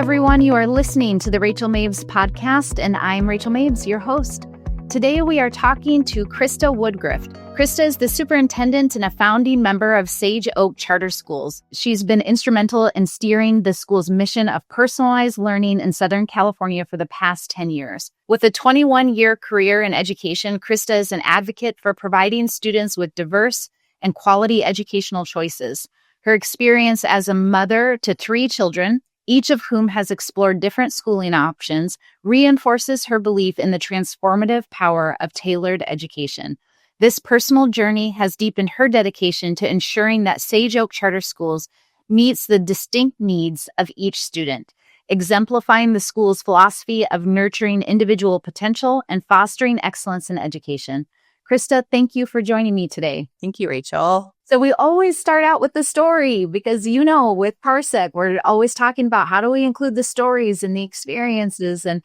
everyone. You are listening to the Rachel Maves podcast, and I'm Rachel Maves, your host. Today, we are talking to Krista Woodgrift. Krista is the superintendent and a founding member of Sage Oak Charter Schools. She's been instrumental in steering the school's mission of personalized learning in Southern California for the past 10 years. With a 21-year career in education, Krista is an advocate for providing students with diverse and quality educational choices. Her experience as a mother to 3 children, each of whom has explored different schooling options, reinforces her belief in the transformative power of tailored education. This personal journey has deepened her dedication to ensuring that Sage Oak Charter Schools meets the distinct needs of each student, exemplifying the school's philosophy of nurturing individual potential and fostering excellence in education. Krista, thank you for joining me today. Thank you, Rachel. So we always start out with the story because, with Parsec, we're always talking about how do we include the stories and the experiences. And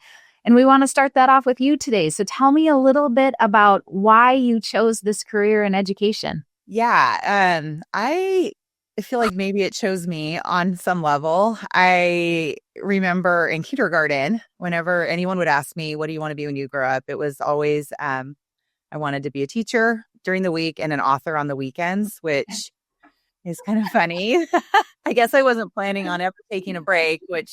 we want to start that off with you today. So tell me a little bit about why you chose this career in education. Yeah, I feel like maybe it chose me on some level. I remember in kindergarten, whenever anyone would ask me, what do you want to be when you grow up? It was always, I wanted to be a teacher during the week and an author on the weekends, which is kind of funny. I guess I wasn't planning on ever taking a break, which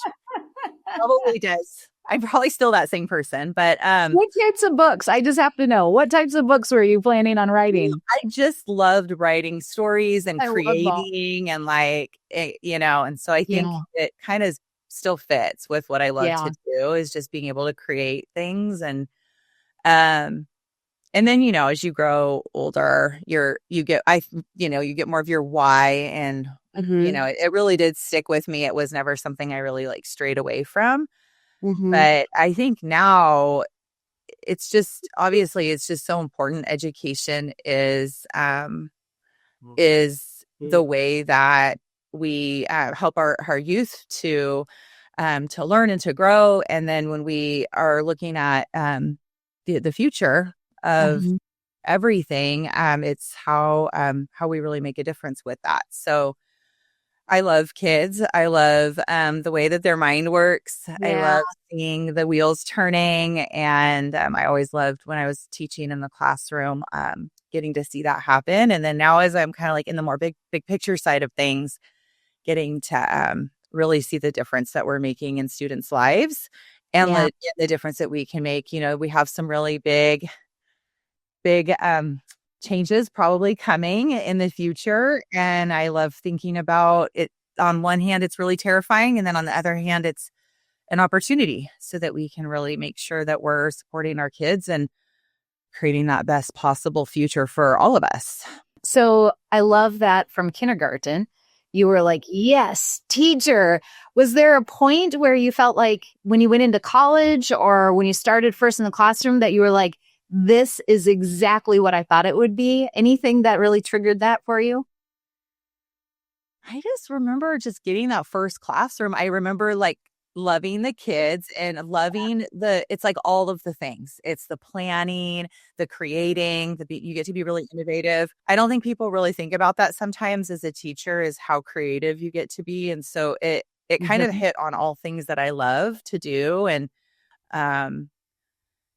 probably does. I'm probably still that same person, but what types of books? I just have to know. What types of books were you planning on writing? I just loved writing stories and creating and and so I think it kind of still fits with what I love to do, is just being able to create things. And then, as you grow older, you get more of your why. And, it really did stick with me. It was never something I really strayed away from. Mm-hmm. But I think now it's just so important. Education is the way that we help our youth to learn and to grow. And then when we are looking at the future of everything, it's how we really make a difference with that. So I love kids. I love the way that their mind works. Yeah. I love seeing the wheels turning. And I always loved when I was teaching in the classroom, getting to see that happen. And then now, as I'm kind of in the more big picture side of things, getting to really see the difference that we're making in students' lives and the difference that we can make. We have some really big changes probably coming in the future. And I love thinking about it. On one hand, it's really terrifying. And then on the other hand, it's an opportunity so that we can really make sure that we're supporting our kids and creating that best possible future for all of us. So I love that from kindergarten, you were like, yes, teacher. Was there a point where you felt like when you went into college or when you started first in the classroom that you were like, this is exactly what I thought it would be? Anything that really triggered that for you? I just remember just getting that first classroom. I remember loving the kids and loving it's all of the things. It's the planning, the creating, you get to be really innovative. I don't think people really think about that sometimes as a teacher, is how creative you get to be. And so it kind of hit on all things that I love to do.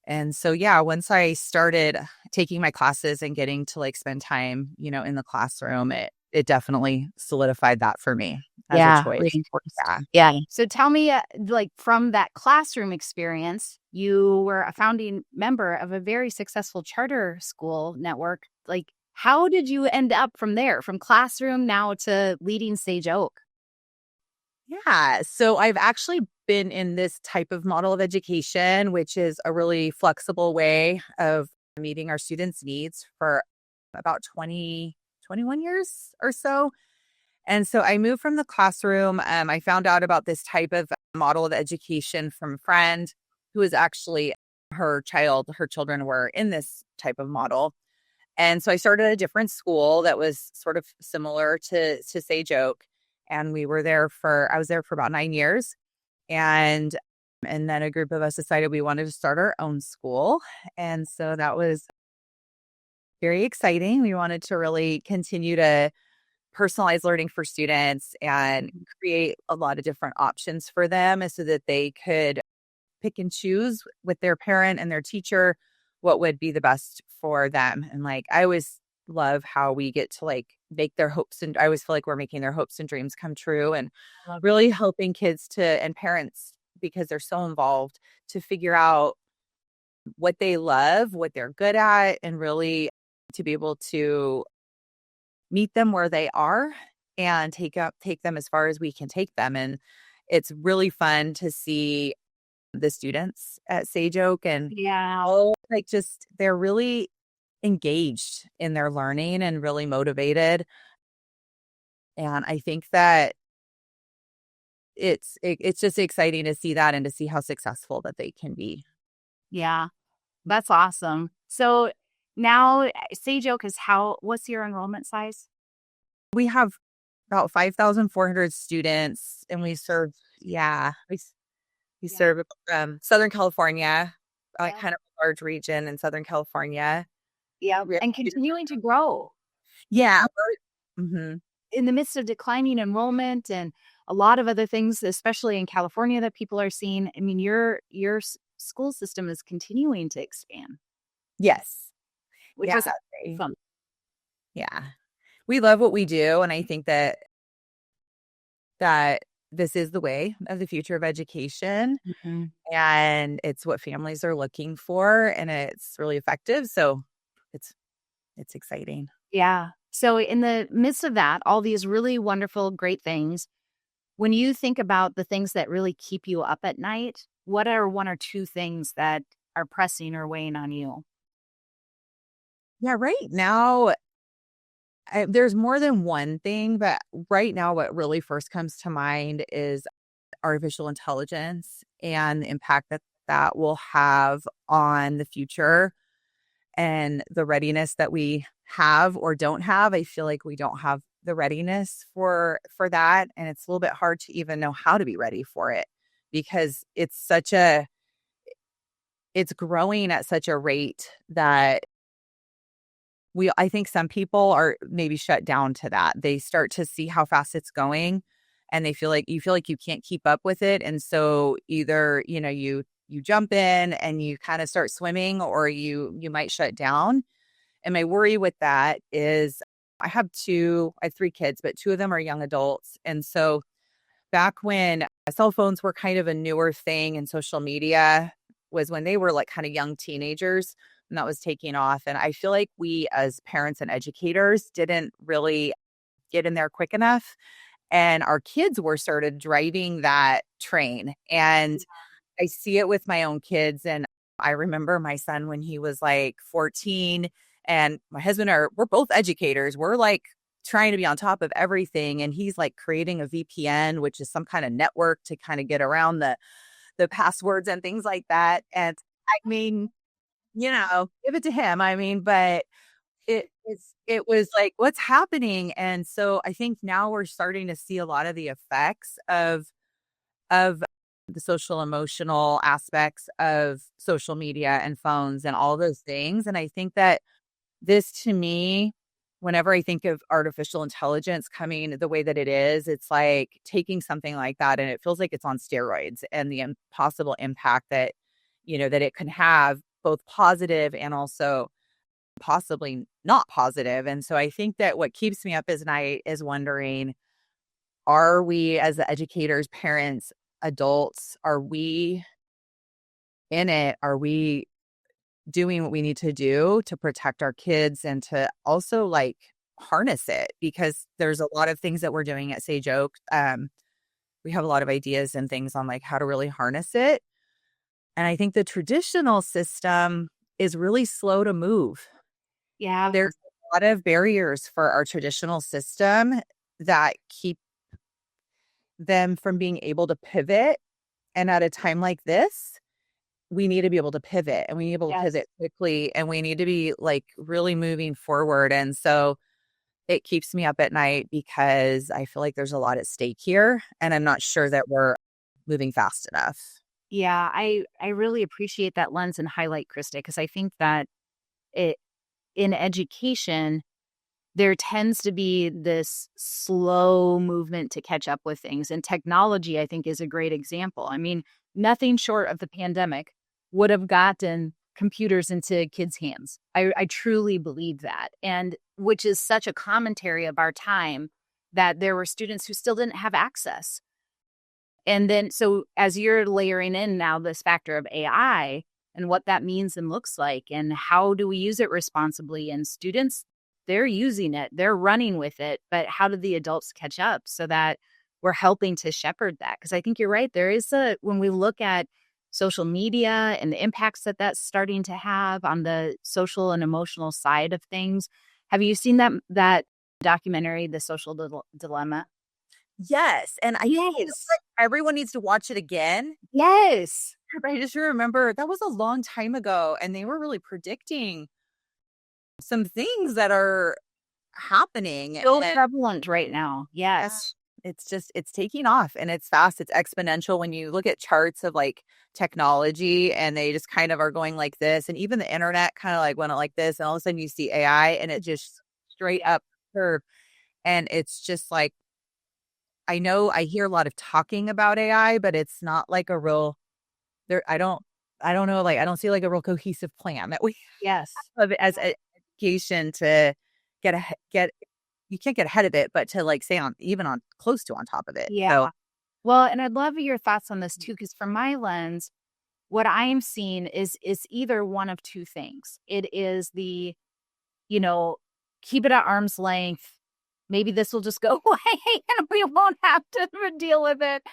And so, once I started taking my classes and getting to spend time, in the classroom, it definitely solidified that for me as a choice. Reinforced. Yeah. So tell me, from that classroom experience, you were a founding member of a very successful charter school network. How did you end up from there, from classroom now to leading Sage Oak? Yeah. So I've actually been in this type of model of education, which is a really flexible way of meeting our students' needs for about 21 years or so. And so I moved from the classroom. I found out about this type of model of education from a friend who was actually her children were in this type of model. And so I started at a different school that was sort of similar to Sage Oak. And I was there for about 9 years. And then a group of us decided we wanted to start our own school. And so that was very exciting. We wanted to really continue to personalized learning for students and create a lot of different options for them so that they could pick and choose with their parent and their teacher what would be the best for them. And like, I always love how we get to like make their hopes, and I always feel like we're making their hopes and dreams come true, and really helping kids to, and parents, because they're so involved, to figure out what they love, what they're good at, and really to be able to meet them where they are and take them as far as we can take them. And it's really fun to see the students at Sage Oak, and like, just, they're really engaged in their learning and really motivated. And I think that it's just exciting to see that and to see how successful that they can be. Yeah, that's awesome. So now Sage Oak is what's your enrollment size? We have about 5,400 students, and we serve, we serve Southern California, kind of a large region in Southern California. Yeah, and continuing to grow. Yeah. Mm-hmm. In the midst of declining enrollment and a lot of other things, especially in California, that people are seeing. I mean, your school system is continuing to expand. Yes. Which is fun. Yeah. We love what we do. And I think that this is the way of the future of education. Mm-hmm. And it's what families are looking for, and it's really effective. So it's exciting. Yeah. So in the midst of that, all these really wonderful, great things, when you think about the things that really keep you up at night, what are one or two things that are pressing or weighing on you? Yeah, right now, there's more than one thing, but right now what really first comes to mind is artificial intelligence and the impact that will have on the future and the readiness that we have or don't have. I feel like we don't have the readiness for that, and it's a little bit hard to even know how to be ready for it, because it's growing at such a rate that I think some people are maybe shut down to that. They start to see how fast it's going, and you feel like you can't keep up with it. And so either, you jump in and you kind of start swimming, or you might shut down. And my worry with that is I have 3 kids, but 2 of them are young adults. And so back when cell phones were kind of a newer thing, and social media was when they were like kind of young teenagers, and that was taking off. And I feel like we as parents and educators didn't really get in there quick enough. And our kids were started driving that train. And I see it with my own kids. And I remember my son when he was like 14, and my husband we're both educators. We're like trying to be on top of everything. And he's like creating a VPN, which is some kind of network to kind of get around the passwords and things like that. And I mean, give it to him. I mean, but it was like, what's happening? And so I think now we're starting to see a lot of the effects of the social emotional aspects of social media and phones and all those things. And I think that this, to me, whenever I think of artificial intelligence coming the way that it is, it's like taking something like that and it feels like it's on steroids, and the possible impact that, that it can have, both positive and also possibly not positive. And so I think that what keeps me up at night is wondering, are we, as the educators, parents, adults, are we in it? Are we doing what we need to do to protect our kids and to also like harness it? Because there's a lot of things that we're doing at Sage Oak. We have a lot of ideas and things on like how to really harness it. And I think the traditional system is really slow to move. Yeah. There's a lot of barriers for our traditional system that keep them from being able to pivot. And at a time like this, we need to be able to pivot, and we need to be able to pivot quickly, and we need to be like really moving forward. And so it keeps me up at night because I feel like there's a lot at stake here, and I'm not sure that we're moving fast enough. Yeah, I really appreciate that lens and highlight, Krista, because I think that in education, there tends to be this slow movement to catch up with things. And technology, I think, is a great example. I mean, nothing short of the pandemic would have gotten computers into kids' hands. I truly believe that. And which is such a commentary of our time that there were students who still didn't have access. And then, so as you're layering in now this factor of AI and what that means and looks like, and how do we use it responsibly? And students, they're using it, they're running with it, but how do the adults catch up so that we're helping to shepherd that? Because I think you're right. There is when we look at social media and the impacts that that's starting to have on the social and emotional side of things. Have you seen that documentary, The Social Dilemma? Yes, and I feel Yes. like everyone needs to watch it again. Yes. But I just remember that was a long time ago, and they were really predicting some things that are happening. So And prevalent right now. Yes. it's taking off, and it's fast. It's exponential when you look at charts of like technology, and they just kind of are going like this. And even the internet kind of like went like this, and all of a sudden you see AI, and it just straight up curve. And it's just like, I know I hear a lot of talking about AI, but it's not like a real there. I don't know. Like, I don't see like a real cohesive plan that we Yes. have as education to get, you can't get ahead of it, but to like stay on, even on close to on top of it. Yeah. So Well, and I'd love your thoughts on this too, because from my lens, what I am seeing is either one of two things. It is the, you know, keep it at arm's length. Maybe this will just go away and we won't have to deal with it.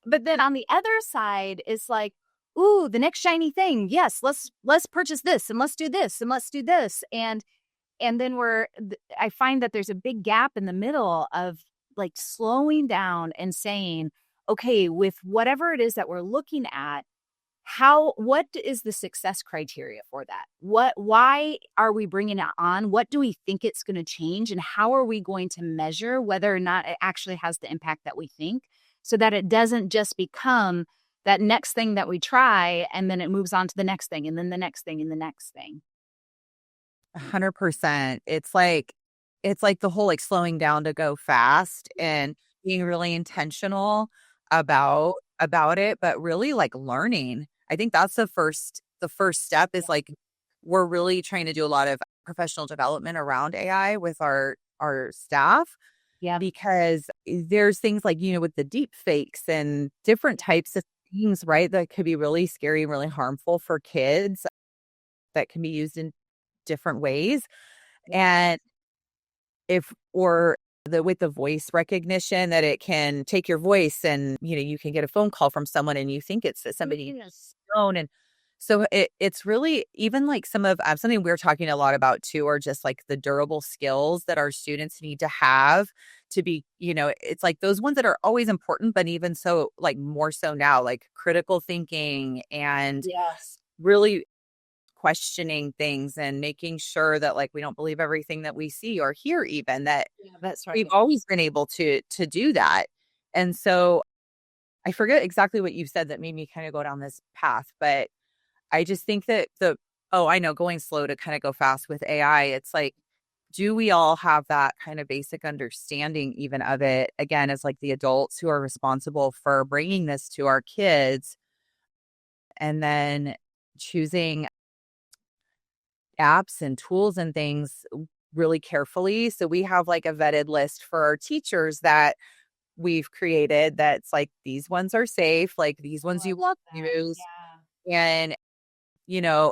But then on the other side, it's like, ooh, the next shiny thing. Yes, let's purchase this and let's do this and let's do this. And then I find that there's a big gap in the middle of like slowing down and saying, okay, with whatever it is that we're looking at, what is the success criteria for that? Why are we bringing it on? What do we think it's going to change? And how are we going to measure whether or not it actually has the impact that we think, so that it doesn't just become that next thing that we try and then it moves on to the next thing and then the next thing and the next thing. 100%. It's like the whole like slowing down to go fast and being really intentional about it, but really like learning. I think that's the first step is like we're really trying to do a lot of professional development around AI with our staff, Yeah. because there's things like, with the deep fakes and different types of things, right, that could be really scary and really harmful for kids that can be used in different ways. And with the voice recognition, that it can take your voice, and you can get a phone call from someone and you think it's somebody Yes. known. And so it's really even like some of something we're talking a lot about too, are just like the durable skills that our students need to have to be, it's like those ones that are always important, but even so, like more so now, like critical thinking and Yes. really questioning things and making sure that like we don't believe everything that we see or hear, even that Yeah, that's right. we've always been able to do that. And so I forget exactly what you said that made me kind of go down this path, but I just think that I know, going slow to kind of go fast with AI, it's like, do we all have that kind of basic understanding even of it, again, as like the adults who are responsible for bringing this to our kids, and then choosing apps and tools and things really carefully. So we have like a vetted list for our teachers that we've created, that's like, these ones are safe, like these ones you Love that. use. Yeah. And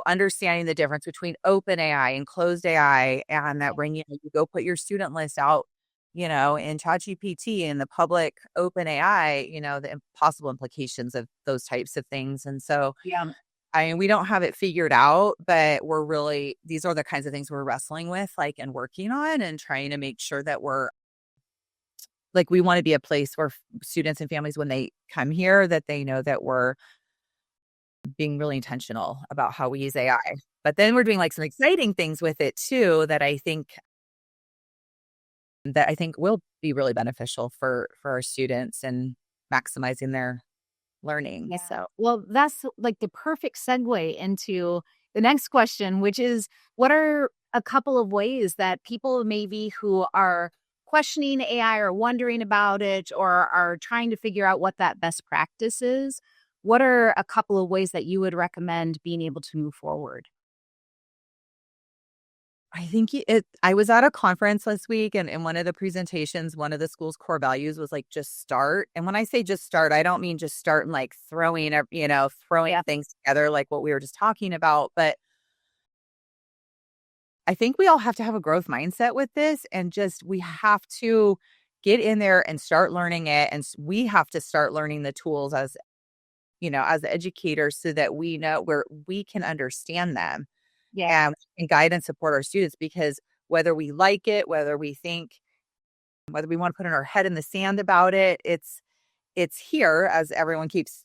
understanding the difference between open AI and closed AI, and that when you go put your student list out, in ChatGPT and the public open AI, the possible implications of those types of things. And so, Yeah. I mean, we don't have it figured out, but these are the kinds of things we're wrestling with, like, and working on, and trying to make sure that we're like, we want to be a place where students and families, when they come here, that they know that we're being really intentional about how we use AI. But then we're doing like some exciting things with it too, that I think will be really beneficial for our students and maximizing their learning. Yeah. So Well, that's like the perfect segue into the next question, which is, what are a couple of ways that people maybe who are questioning AI or wondering about it or are trying to figure out what that best practice is, what are a couple of ways that you would recommend being able to move forward? I think I was at a conference last week, and in one of the presentations, one of the school's core values was like, just start. And when I say just start, I don't mean just start and like throwing things together like what we were just talking about. But I think we all have to have a growth mindset with this, and just we have to get in there and start learning it. And we have to start learning the tools as educators so that we know where we can understand them Yeah. and guide and support our students, because whether we like it, whether we want to put in our head in the sand about it, it's here, as everyone keeps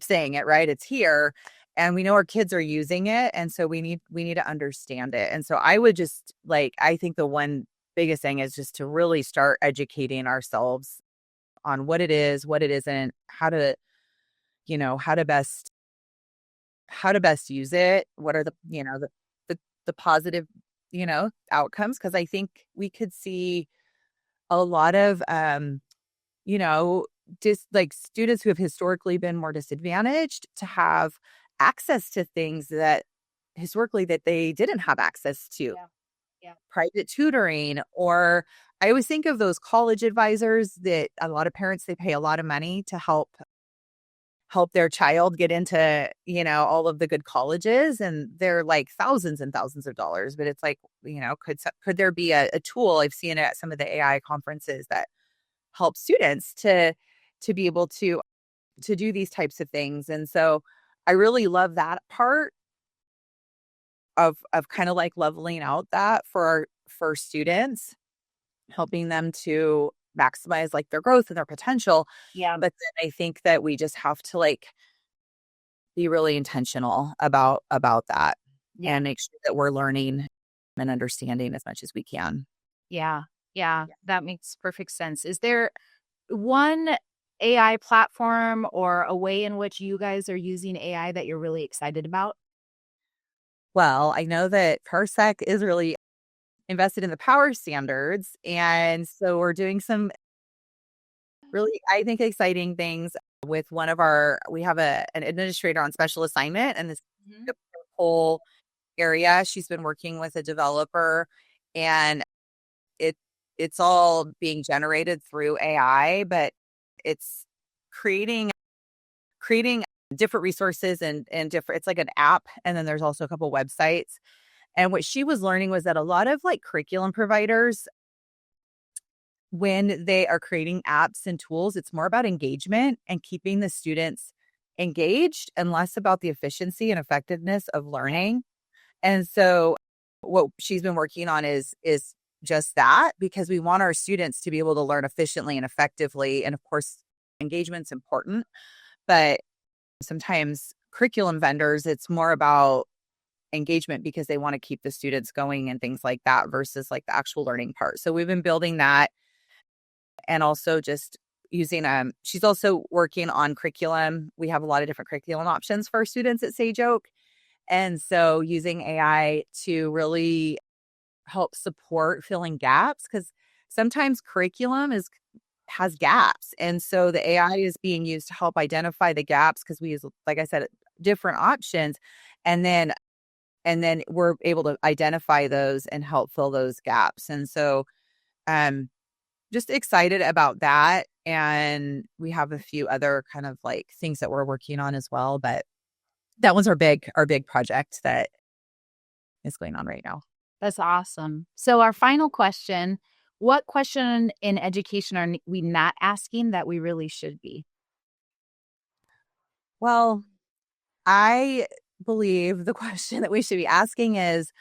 saying it, right? It's here, and we know our kids are using it, and so we need to understand it. And so I would just I think the one biggest thing is just to really start educating ourselves on what it is, what it isn't, how to how to best use it, what are the positive outcomes, because I think we could see a lot of you know students who have historically been more disadvantaged to have access to things that historically that they didn't have access to. Yeah. Yeah. Private tutoring, or I always think of those college advisors that a lot of parents, they pay a lot of money to help their child get into, all of the good colleges, and they're like thousands and thousands of dollars. But it's like, could there be a tool? I've seen it at some of the AI conferences that help students to be able to do these types of things. And so I really love that part of kind of like leveling out that for students, helping them to maximize like their growth and their potential. Yeah. But then I think that we just have to be really intentional about that, Yeah. and make sure that we're learning and understanding as much as we can. Yeah. Yeah. That makes perfect sense. Is there one AI platform or a way in which you guys are using AI that you're really excited about? Well, I know that Parsec is really invested in the power standards, and so we're doing some really, I think, exciting things with we have an administrator on special assignment, and this Mhm. whole area. She's been working with a developer, and it it's all being generated through AI, but it's creating different resources and different, it's like an app, and then there's also a couple websites. And what she was learning was that a lot of curriculum providers, when they are creating apps and tools, it's more about engagement and keeping the students engaged and less about the efficiency and effectiveness of learning. And so what she's been working on is just that, because we want our students to be able to learn efficiently and effectively. And of course, engagement's important, but sometimes curriculum vendors, it's more about engagement because they want to keep the students going and things like that versus the actual learning part. So we've been building that, and also just using she's also working on curriculum. We have a lot of different curriculum options for students at Sage Oak. And so using AI to really help support filling gaps, because sometimes curriculum has gaps. And so the AI is being used to help identify the gaps, because we use, like I said, different options. And then we're able to identify those and help fill those gaps. And so just excited about that. And we have a few other kind of things that we're working on as well. But that was our big project that is going on right now. That's awesome. So our final question, what question in education are we not asking that we really should be? Well, I believe the question that we should be asking is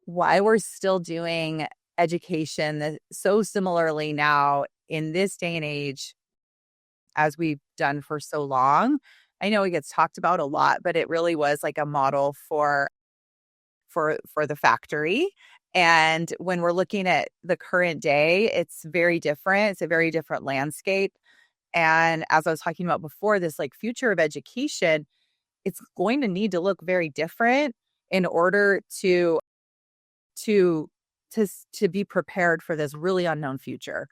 why we're still doing education so similarly now in this day and age as we've done for so long. I know it gets talked about a lot, but it really was like a model for the factory. And when we're looking at the current day, it's very different. It's a very different landscape. And as I was talking about before, this future of education, it's going to need to look very different in order to to to be prepared for this really unknown future.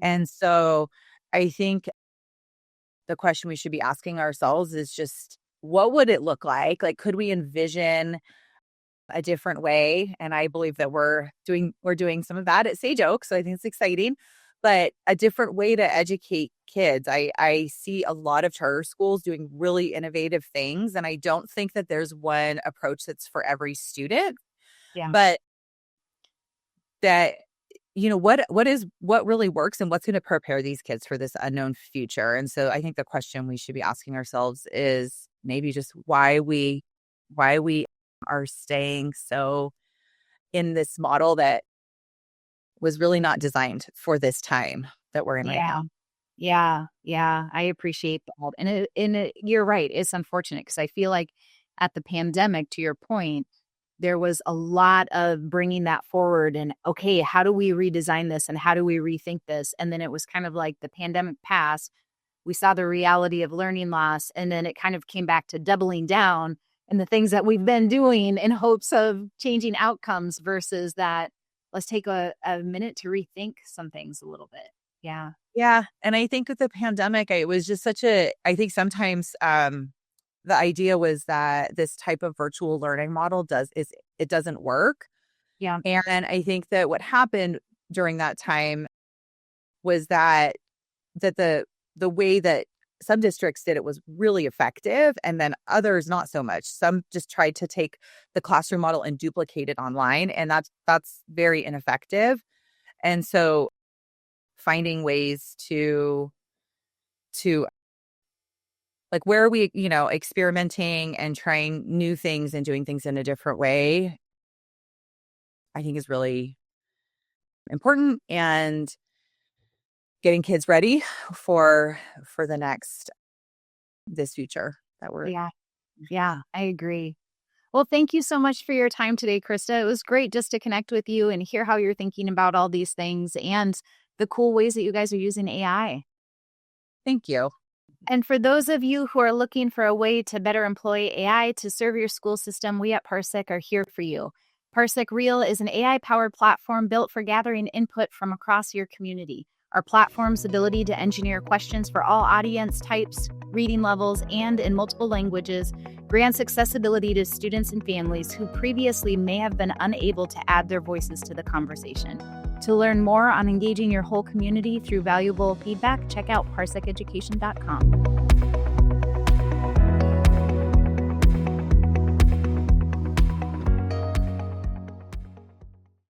And so I think the question we should be asking ourselves is just, what would it look like? Like, could we envision a different way? And I believe that we're doing some of that at Sage Oak. So I think it's exciting, but a different way to educate kids. I see a lot of charter schools doing really innovative things. And I don't think that there's one approach that's for every student, but that, what really works and what's going to prepare these kids for this unknown future. And so I think the question we should be asking ourselves is maybe just why we are staying so in this model that was really not designed for this time that we're in right now. Yeah. I appreciate that. And you're right. It's unfortunate because I feel like at the pandemic, to your point, there was a lot of bringing that forward and, okay, how do we redesign this and how do we rethink this? And then it was kind of like the pandemic passed. We saw the reality of learning loss. And then it kind of came back to doubling down and the things that we've been doing in hopes of changing outcomes versus that. Let's take a minute to rethink some things a little bit. Yeah. Yeah. And I think with the pandemic, it was just I think sometimes the idea was that this type of virtual learning model it doesn't work. Yeah. And I think that what happened during that time was that the way that some districts did it was really effective, and then others not so much. Some just tried to take the classroom model and duplicate it online, and that's very ineffective. And so finding ways to like, where are we, experimenting and trying new things and doing things in a different way, I think is really important, and getting kids ready for this future that we're. Yeah, I agree. Well, thank you so much for your time today, Krista. It was great just to connect with you and hear how you're thinking about all these things and the cool ways that you guys are using AI. Thank you. And for those of you who are looking for a way to better employ AI to serve your school system, we at Parsec are here for you. Parsec Reel is an AI-powered platform built for gathering input from across your community. Our platform's ability to engineer questions for all audience types, reading levels, and in multiple languages grants accessibility to students and families who previously may have been unable to add their voices to the conversation. To learn more on engaging your whole community through valuable feedback, check out parseceducation.com.